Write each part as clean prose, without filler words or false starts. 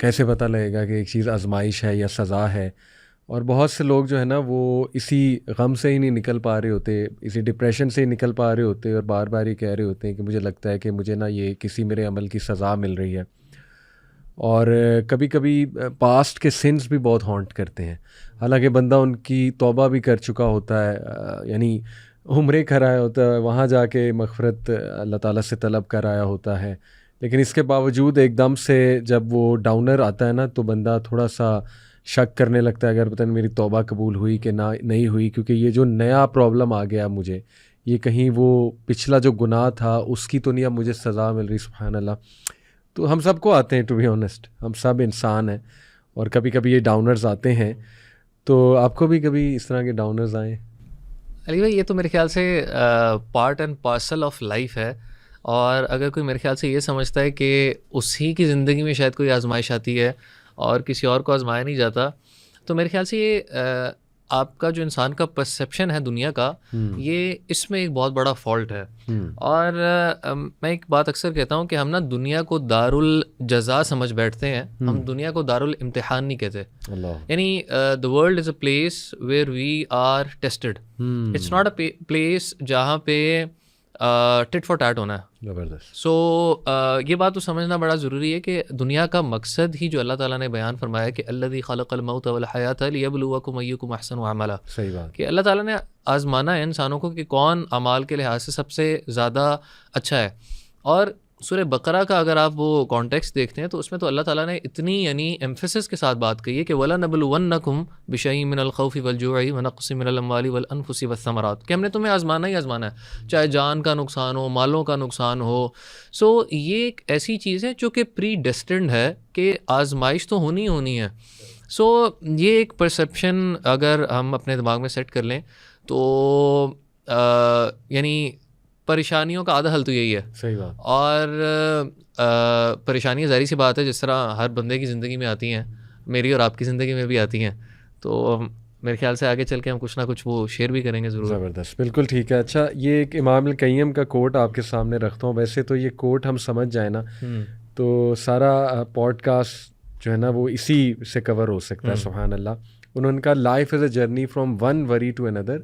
کیسے پتہ لگے گا کہ ایک چیز آزمائش ہے یا سزا ہے. اور بہت سے لوگ جو ہے نا وہ اسی غم سے ہی نہیں نکل پا رہے ہوتے, اسی ڈپریشن سے ہی نکل پا رہے ہوتے, اور بار بار یہ کہہ رہے ہوتے ہیں کہ مجھے لگتا ہے کہ مجھے نا یہ کسی میرے عمل کی سزا مل رہی ہے. اور کبھی کبھی پاسٹ کے سنس بھی بہت ہانٹ کرتے ہیں, حالانکہ بندہ ان کی توبہ بھی کر چکا ہوتا ہے, یعنی عمرے کر آیا ہوتا ہے, وہاں جا کے مغفرت اللہ تعالیٰ سے طلب کر آیا ہوتا ہے, لیکن اس کے باوجود ایک دم سے جب وہ ڈاؤنر آتا ہے نا تو بندہ تھوڑا سا شک کرنے لگتا ہے, اگر پتہ نہیں میری توبہ قبول ہوئی کہ نہیں ہوئی, کیونکہ یہ جو نیا پرابلم آ گیا مجھے, یہ کہیں وہ پچھلا جو گناہ تھا اس کی تو نہیں اب مجھے سزا مل رہی. سبحان اللہ. تو ہم سب کو آتے ہیں, ٹو بی آنیسٹ, ہم سب انسان ہیں, اور کبھی کبھی یہ ڈاؤنرز آتے ہیں. تو آپ کو بھی کبھی اس طرح کے ڈاؤنرز آئیں؟ علی بھائی یہ تو میرے خیال سے part and parcel of life ہے, اور اگر کوئی میرے خیال سے یہ سمجھتا ہے کہ اسی کی زندگی میں شاید کوئی آزمائش آتی ہے اور کسی اور کو آزمایا نہیں جاتا, تو میرے خیال سے یہ آپ کا جو انسان کا پرسیپشن ہے دنیا کا, یہ اس میں ایک بہت بڑا فالٹ ہے. اور میں ایک بات اکثر کہتا ہوں کہ ہم نا دنیا کو دار الجزا سمجھ بیٹھتے ہیں, ہم دنیا کو دار الامتحان نہیں کہتے. یعنی the world is a place where we are tested. It's not a place جہاں پہ ٹٹ فار ٹیٹ ہونا ہے. سو یہ بات تو سمجھنا بڑا ضروری ہے کہ دنیا کا مقصد ہی جو اللہ تعالیٰ نے بیان فرمایا کہ الذی خلق الموت والحیاۃ لیبلوکم ایکم احسن عملا, صحیح بات, کہ اللہ تعالیٰ نے آزمانا ہے انسانوں کو کہ کون اعمال کے لحاظ سے سب سے زیادہ اچھا ہے. اور سورہ بقرہ کا اگر آپ وہ کانٹیکسٹ دیکھتے ہیں تو اس میں تو اللہ تعالیٰ نے اتنی یعنی ایمفیسس کے ساتھ بات کہی ہے کہ وَلَنَبْلُوَنَّكُمْ بِشَيْءٍ مِّنَ الْخَوْفِ وَالْجُوعِ وَنَقْصٍ مِّنَ الْأَمْوَالِ وَالْأَنفُسِ وَالثَّمَرَاتِ, کہ ہم نے تمہیں آزمانا ہی آزمانا ہے, چاہے جان کا نقصان ہو, مالوں کا نقصان ہو. سو یہ ایک ایسی چیز ہے جو کہ پری ڈیسٹنڈ ہے کہ آزمائش تو ہونی ہونی ہے. سو یہ ایک پرسیپشن اگر ہم اپنے دماغ میں سیٹ کر لیں تو یعنی پریشانیوں کا آدھا حل تو یہی ہے. صحیح بات. اور پریشانیاں ظاہری سی بات ہے جس طرح ہر بندے کی زندگی میں آتی ہیں, میری اور آپ کی زندگی میں بھی آتی ہیں, تو میرے خیال سے آگے چل کے ہم کچھ نہ کچھ وہ شیئر بھی کریں گے ضرور. زبردست, بالکل ٹھیک ہے. اچھا, یہ ایک امام القیم کا کوٹ آپ کے سامنے رکھتا ہوں. ویسے تو یہ کوٹ ہم سمجھ جائیں نا تو سارا پوڈ کاسٹ جو ہے نا وہ اسی سے کور ہو سکتا ہے. سبحان اللہ. انہوں نے کہا life is a journey from one worry to another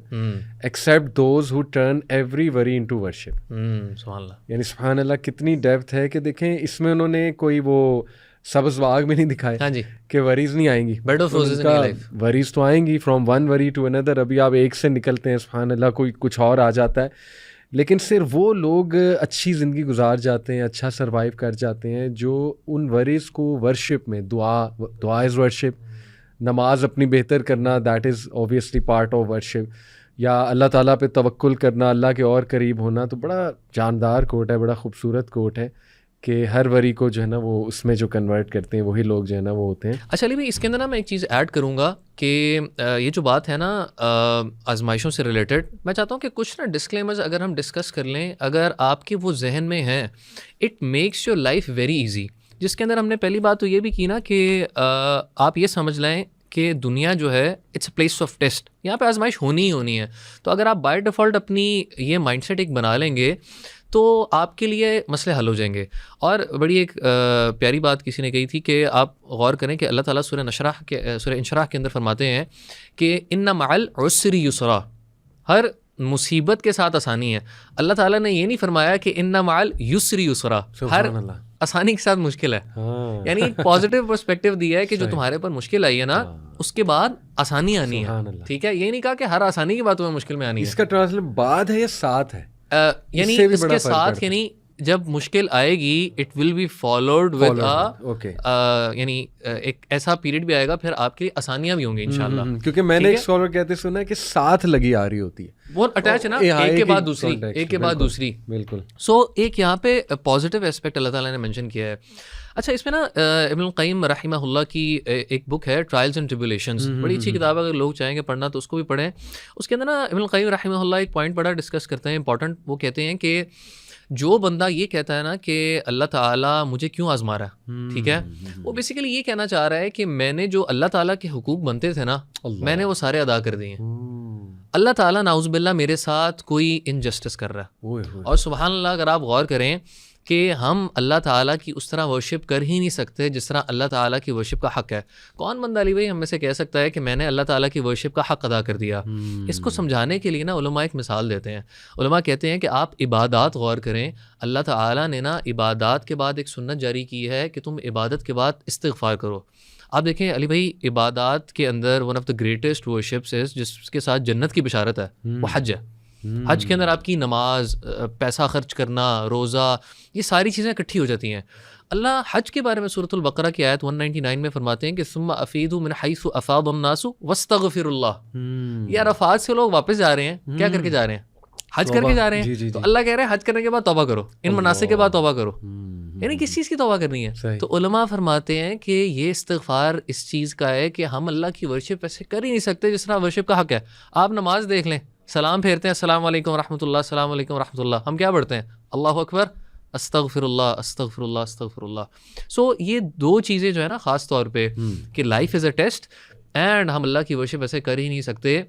accept those who turn every worry into worship. سبحان اللہ. یعنی سبحان اللہ کتنی ڈیپتھ ہے کہ دیکھیں اس میں انہوں نے کوئی وہ سبز باغ میں نہیں دکھائے ہاں جی کہ وریز نہیں آئیں گی, bed of roses in life. Worries تو آئیں گی from one worry to another. ابھی آپ ایک سے نکلتے ہیں سبحان اللہ, کوئی کچھ اور آ جاتا ہے, لیکن صرف وہ لوگ اچھی زندگی گزار جاتے ہیں, اچھا سروائیو کر جاتے ہیں جو ان وریز کو ورشپ میں, دعا از ورشپ, نماز اپنی بہتر کرنا that is obviously part of worship, یا اللہ تعالیٰ پہ توکل کرنا, اللہ کے اور قریب ہونا. تو بڑا جاندار کوٹ ہے, بڑا خوبصورت کوٹ ہے کہ ہر وری کو جو ہے نا وہ اس میں جو کنورٹ کرتے ہیں وہی لوگ جو ہے نا وہ ہوتے ہیں. اچھا علی بھائی اس کے اندر نا میں ایک چیز ایڈ کروں گا کہ یہ جو بات ہے نا آزمائشوں سے ریلیٹڈ, میں چاہتا ہوں کہ کچھ نا ڈسکلیمرز اگر ہم ڈسکس کر لیں, اگر آپ کے وہ ذہن میں ہیں, it makes your life very easy. جس کے اندر ہم نے پہلی بات تو یہ بھی کی نا کہ آپ یہ سمجھ لیں کہ دنیا جو ہے it's a place of test, یہاں پہ آزمائش ہونی ہی ہونی ہے. تو اگر آپ بائی ڈیفالٹ اپنی یہ مائنڈ سیٹ ایک بنا لیں گے تو آپ کے لیے مسئلے حل ہو جائیں گے. اور بڑی ایک پیاری بات کسی نے کہی تھی کہ آپ غور کریں کہ اللہ تعالیٰ سورہ انشراح کے اندر فرماتے ہیں کہ ان مع العسر یسرا, ہر مصیبت کے ساتھ آسانی ہے. اللہ تعالیٰ نے یہ نہیں فرمایا کہ ان مع اليسر یسرا, ہر آسانی کے ساتھ مشکل ہے. یعنی ایک پازیٹیو پرسپیکٹیو دیا ہے کہ جو تمہارے پر مشکل آئی ہے نا اس کے بعد آسانی آنی ہے. ٹھیک ہے, یہ نہیں کہا کہ ہر آسانی کے بعد تمہیں مشکل میں آنی ہے. اس کا ٹرانسلیٹ بعد ہے یا ساتھ ہے, یعنی اس کے ساتھ, یعنی جب مشکل آئے گی it will be followed with یعنی ایک ایسا پیریڈ بھی آئے گا پھر آپ کے لیے آسانیاں بھی ہوں گی انشاءاللہ. کیونکہ میں نے ایک اسکالر کہتے سنا ہے کہ ساتھ لگی آ رہی ہوتی ہے, وہ اٹیچ ہے نا, ایک کے بعد دوسری, ایک کے بعد دوسری. بالکل. سو ایک یہاں پہ پازیٹیو اسپیکٹ اللہ تعالیٰ نے مینشن کیا ہے. اچھا, اس میں نا ابن القیم رحمہ اللہ کی ایک بک ہے ٹرائلز اینڈ ٹریبولیشنز, بڑی اچھی کتاب ہے, اگر لوگ چاہیں گے پڑھنا تو اس کو بھی پڑھیں. اس کے اندر نا ابن القیم رحمہ اللہ ایک پوائنٹ بڑا ڈسکس کرتے ہیں امپورٹنٹ. وہ کہتے ہیں کہ جو بندہ یہ کہتا ہے نا کہ اللہ تعالیٰ مجھے کیوں آزما رہا ہے, ٹھیک ہے, وہ بیسیکلی یہ کہنا چاہ رہا ہے کہ میں نے جو اللہ تعالیٰ کے حقوق بنتے تھے نا میں نے وہ سارے ادا کر دیے ہیں. اللہ تعالیٰ نعوذ باللہ میرے ساتھ کوئی انجسٹس کر رہا ہے. اور سبحان اللہ اگر آپ غور کریں کہ ہم اللہ تعالیٰ کی اس طرح ورشپ کر ہی نہیں سکتے جس طرح اللہ تعالیٰ کی ورشپ کا حق ہے. کون بندہ علی بھائی ہم میں سے کہہ سکتا ہے کہ میں نے اللہ تعالیٰ کی ورشپ کا حق ادا کر دیا؟ اس کو سمجھانے کے لیے نا علماء ایک مثال دیتے ہیں. علماء کہتے ہیں کہ آپ عبادات غور کریں. اللہ تعالیٰ نے نا عبادات کے بعد ایک سنت جاری کی ہے کہ تم عبادت کے بعد استغفار کرو. آپ دیکھیں علی بھائی عبادات کے اندر ون آف دا گریٹسٹ ورشپس جس کے ساتھ جنت کی بشارت ہے وہ حج ہے. حج کے اندر آپ کی نماز، پیسہ خرچ کرنا، روزہ، یہ ساری چیزیں اکٹھی ہو جاتی ہیں. اللہ حج کے بارے میں سورۃ البقرہ کی آیت 199 میں فرماتے ہیں کہ ثم افیدوا من حیث افاض الناس واستغفروا اللہ. یہ عرفات سے لوگ واپس جا رہے ہیں، کیا کر کے جا رہے ہیں؟ حج کر کے جا رہے ہیں. تو اللہ کہہ رہے ہیں حج کرنے کے بعد توبہ کرو، ان مناسک کے بعد توبہ کرو. یعنی کس چیز کی توبہ کرنی ہے؟ تو علماء فرماتے ہیں کہ یہ استغفار اس چیز کا ہے کہ ہم اللہ کی ورشپ ایسے کر ہی نہیں سکتے جس طرح ورشپ کا حق ہے. آپ نماز دیکھ لیں، سلام پھیرتے ہیں السلام علیکم ورحمۃ اللہ، السلام علیکم ورحمۃ اللہ. ہم کیا پڑھتے ہیں؟ اللہ اکبر، استغفر اللہ، استغفر اللہ، استغفر اللہ. سو یہ دو چیزیں جو ہے نا خاص طور پہ کہ life is a test and ہم اللہ کی ورشپ ایسے کر ہی نہیں سکتے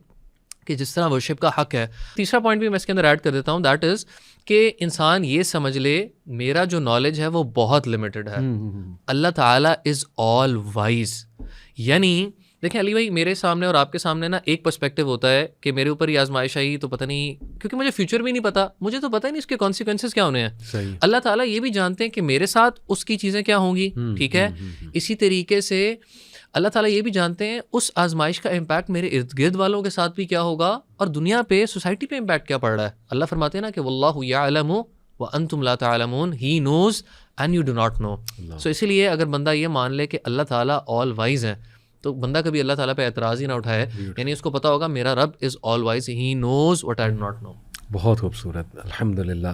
کہ جس طرح ورشپ کا حق ہے. تیسرا پوائنٹ بھی میں اس کے اندر ایڈ کر دیتا ہوں، دیٹ از کہ انسان یہ سمجھ لے میرا جو نالج ہے وہ بہت لمیٹڈ ہے. اللہ تعالیٰ از آل وائز. یعنی دیکھیں علی بھائی میرے سامنے اور آپ کے سامنے نا ایک پرسپیکٹیو ہوتا ہے کہ میرے اوپر یہ آزمائش آئی تو پتہ نہیں، کیونکہ مجھے فیوچر بھی نہیں پتا، مجھے تو پتہ ہی نہیں اس کے کانسیکوینسز کیا ہونے ہیں. اللہ تعالیٰ یہ بھی جانتے ہیں کہ میرے ساتھ اس کی چیزیں کیا ہوں گی. ٹھیک ہے، اسی طریقے سے اللہ تعالیٰ یہ بھی جانتے ہیں اس آزمائش کا امپیکٹ میرے ارد گرد والوں کے ساتھ بھی کیا ہوگا اور دنیا پہ سوسائٹی پہ امپیکٹ کیا پڑ رہا ہے. اللہ فرماتے ہیں نا کہ واللہ یعلم وانتم لا تعلمون، he knows and you do not know. So اسی لیے اگر بندہ یہ مان لے کہ اللہ تعالیٰ آل وائز ہے تو بندہ کبھی اللہ تعالیٰ پہ اعتراض ہی نہ اٹھائے. یعنی اس کو پتا ہوگا میرا رب is all wise, he knows what I do not know. بہت خوبصورت، الحمدللہ.